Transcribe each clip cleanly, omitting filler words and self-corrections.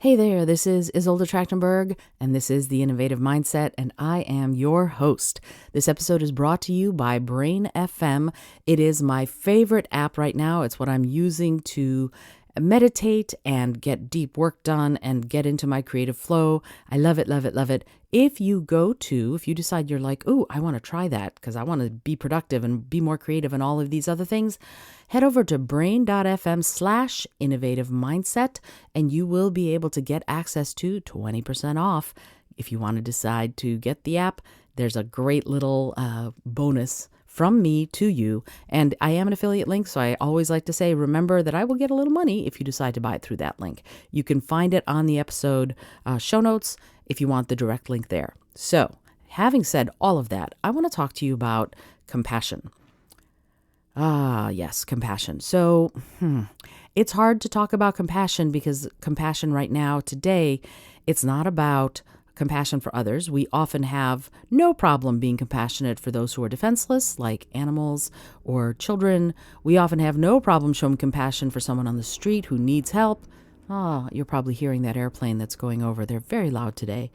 Hey there, this is Isolde Trachtenberg, and this is The Innovative Mindset, and I am your host. This episode is brought to you by Brain FM. It is my favorite app right now. It's what I'm using to meditate and get deep work done and get into my creative flow. I love it, love it, love it. If you decide you're like, ooh, I want to try that because I want to be productive and be more creative and all of these other things, head over to brain.fm/innovative mindset and you will be able to get access to 20% off. If you want to decide to get the app, there's a great little bonus from me to you. And I am an affiliate link, so I always like to say, remember that I will get a little money if you decide to buy it through that link. You can find it on the episode show notes if you want the direct link there. So, having said all of that, I want to talk to you about compassion. Yes, compassion. So, it's hard to talk about compassion because compassion right now, today, it's not about compassion for others. We often have no problem being compassionate for those who are defenseless, like animals or children. We often have no problem showing compassion for someone on the street who needs help. Oh, you're probably hearing that airplane that's going over. They're very loud today.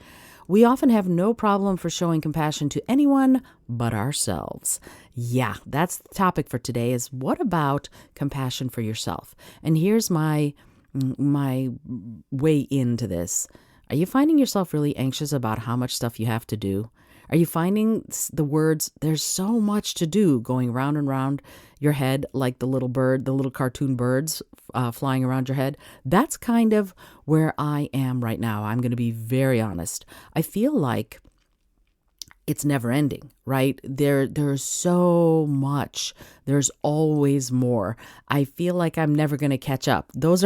We often have no problem for showing compassion to anyone but ourselves. Yeah, that's the topic for today is what about compassion for yourself? And here's my way into this. Are you finding yourself really anxious about how much stuff you have to do? Are you finding the words, there's so much to do, going round and round your head like the little cartoon birds flying around your head? That's kind of where I am right now. I'm going to be very honest. I feel like it's never ending, right? There's so much. There's always more. I feel like I'm never going to catch up. Those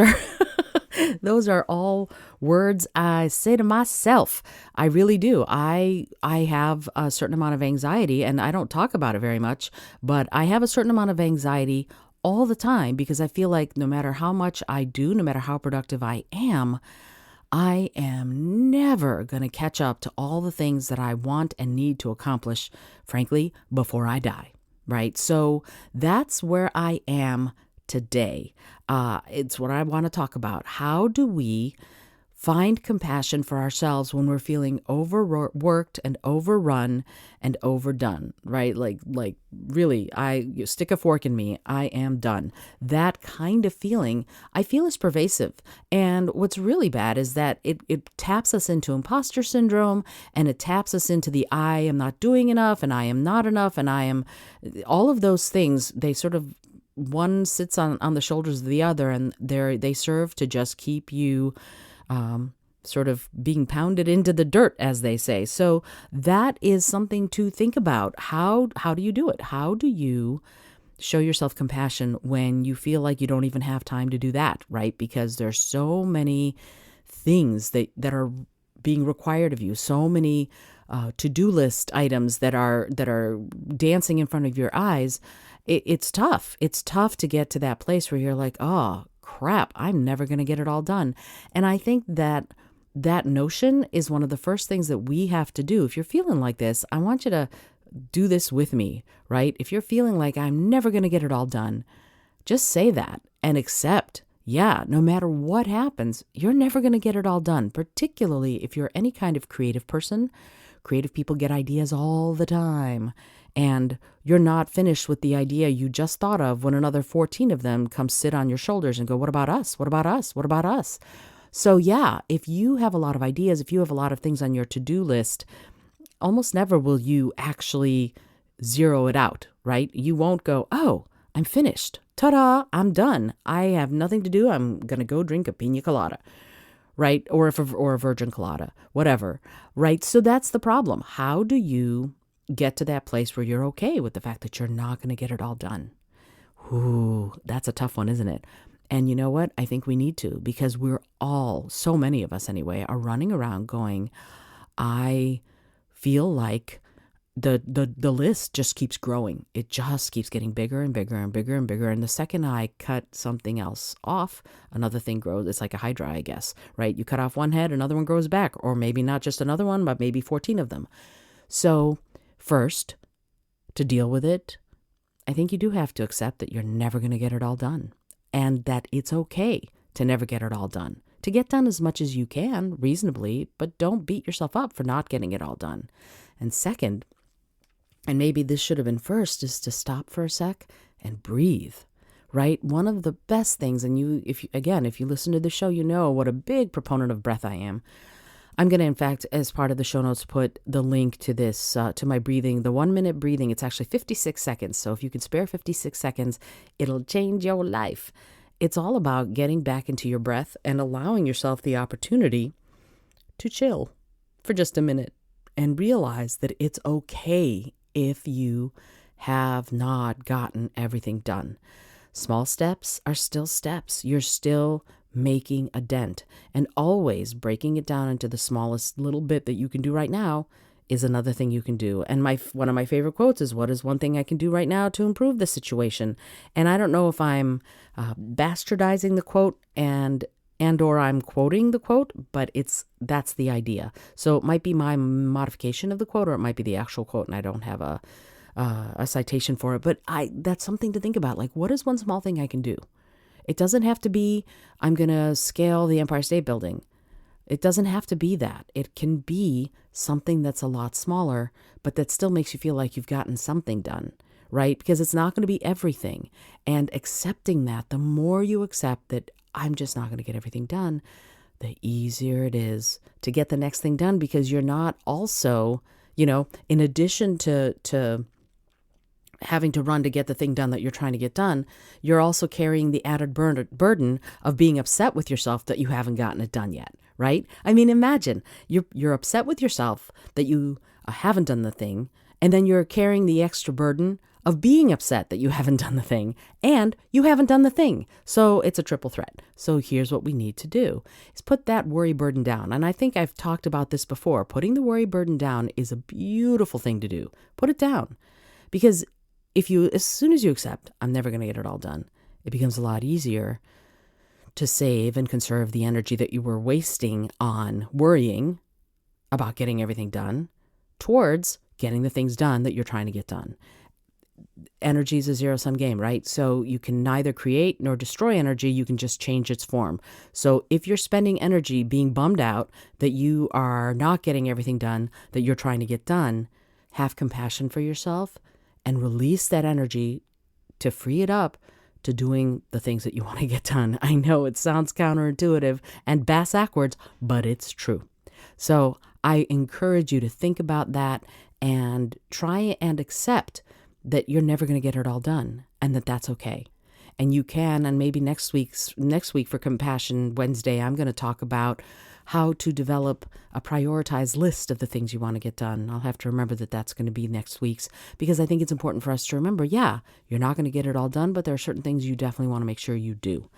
are all words I say to myself. I really do. I have a certain amount of anxiety, and I don't talk about it very much, but I have a certain amount of anxiety all the time because I feel like no matter how much I do, no matter how productive I am never going to catch up to all the things that I want and need to accomplish, frankly, before I die, right? So that's where I am today. It's what I want to talk about. How do we find compassion for ourselves when we're feeling overworked and overrun and overdone, right? Like really, you stick a fork in me, I am done. That kind of feeling, I feel is pervasive. And what's really bad is that it taps us into imposter syndrome, and it taps us into the I am not doing enough, and I am not enough, and I am, all of those things, they sort of, one sits on the shoulders of the other, and they serve to just keep you sort of being pounded into the dirt, as they say. So that is something to think about. How do you do it? How do you show yourself compassion when you feel like you don't even have time to do that, right? Because there's so many things that are being required of you, so many to-do list items that are dancing in front of your eyes. It's tough. It's tough to get to that place where you're like, oh, crap, I'm never going to get it all done. And I think that notion is one of the first things that we have to do. If you're feeling like this, I want you to do this with me, right? If you're feeling like I'm never going to get it all done, just say that and accept. Yeah, no matter what happens, you're never going to get it all done, particularly if you're any kind of creative person. Creative people get ideas all the time, and you're not finished with the idea you just thought of when another 14 of them come sit on your shoulders and go, what about us? What about us? What about us? So yeah, if you have a lot of ideas, if you have a lot of things on your to-do list, almost never will you actually zero it out, right? You won't go, oh, I'm finished. Ta-da, I'm done. I have nothing to do. I'm going to go drink a pina colada. Right? Or a virgin colada, whatever. Right? So that's the problem. How do you get to that place where you're okay with the fact that you're not going to get it all done? Ooh, that's a tough one, isn't it? And you know what? I think we need to, because we're all, so many of us anyway, are running around going, I feel like the list just keeps growing. It just keeps getting bigger and bigger and bigger and bigger. And the second I cut something else off, another thing grows. It's like a hydra, I guess, right? You cut off one head, another one grows back, or maybe not just another one, but maybe 14 of them. So first, to deal with it, I think you do have to accept that you're never going to get it all done, and that it's okay to never get it all done, to get done as much as you can reasonably, but don't beat yourself up for not getting it all done. And second, and maybe this should have been first, is to stop for a sec and breathe, right? One of the best things, and if you listen to the show, you know what a big proponent of breath I am. I'm going to, in fact, as part of the show notes, put the link to this, to my breathing, the 1 minute breathing. It's actually 56 seconds. So if you can spare 56 seconds, it'll change your life. It's all about getting back into your breath and allowing yourself the opportunity to chill for just a minute and realize that it's okay if you have not gotten everything done. Small steps are still steps. You're still making a dent, and always breaking it down into the smallest little bit that you can do right now is another thing you can do. And one of my favorite quotes is, what is one thing I can do right now to improve the situation? And I don't know if I'm bastardizing the quote and or I'm quoting the quote, but that's the idea. So it might be my modification of the quote, or it might be the actual quote, and I don't have a citation for it. But that's something to think about. Like, what is one small thing I can do? It doesn't have to be, I'm going to scale the Empire State Building. It doesn't have to be that. It can be something that's a lot smaller, but that still makes you feel like you've gotten something done, right? Because it's not going to be everything. And accepting that, the more you accept that I'm just not going to get everything done, the easier it is to get the next thing done, because you're not also, in addition to having to run to get the thing done that you're trying to get done, you're also carrying the added burden of being upset with yourself that you haven't gotten it done yet, right? I mean, imagine you're upset with yourself that you haven't done the thing, and then you're carrying the extra burden of being upset that you haven't done the thing, and you haven't done the thing. So it's a triple threat. So here's what we need to do, is put that worry burden down. And I think I've talked about this before. Putting the worry burden down is a beautiful thing to do. Put it down. Because as soon as you accept, I'm never going to get it all done, it becomes a lot easier to save and conserve the energy that you were wasting on worrying about getting everything done towards getting the things done that you're trying to get done. Energy is a zero-sum game, right? So you can neither create nor destroy energy. You can just change its form. So if you're spending energy being bummed out that you are not getting everything done that you're trying to get done, have compassion for yourself and release that energy to free it up to doing the things that you want to get done. I know it sounds counterintuitive and bass-ackwards, but it's true. So I encourage you to think about that and try and accept that you're never going to get it all done, and that that's okay. And you can, and maybe next week for Compassion Wednesday, I'm going to talk about how to develop a prioritized list of the things you want to get done. I'll have to remember that that's going to be next week's, because I think it's important for us to remember, you're not going to get it all done, but there are certain things you definitely want to make sure you do.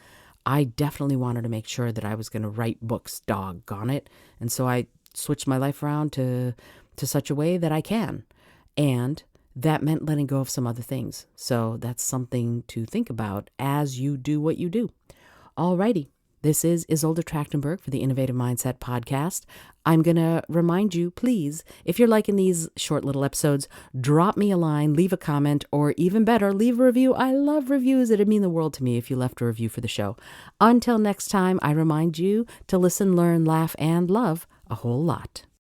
I definitely wanted to make sure that I was going to write books, doggone it. And so I switched my life around to such a way that I can. And that meant letting go of some other things. So that's something to think about as you do what you do. Alrighty. This is Isolde Trachtenberg for the Innovative Mindset Podcast. I'm going to remind you, please, if you're liking these short little episodes, drop me a line, leave a comment, or even better, leave a review. I love reviews. It'd mean the world to me if you left a review for the show. Until next time, I remind you to listen, learn, laugh, and love a whole lot.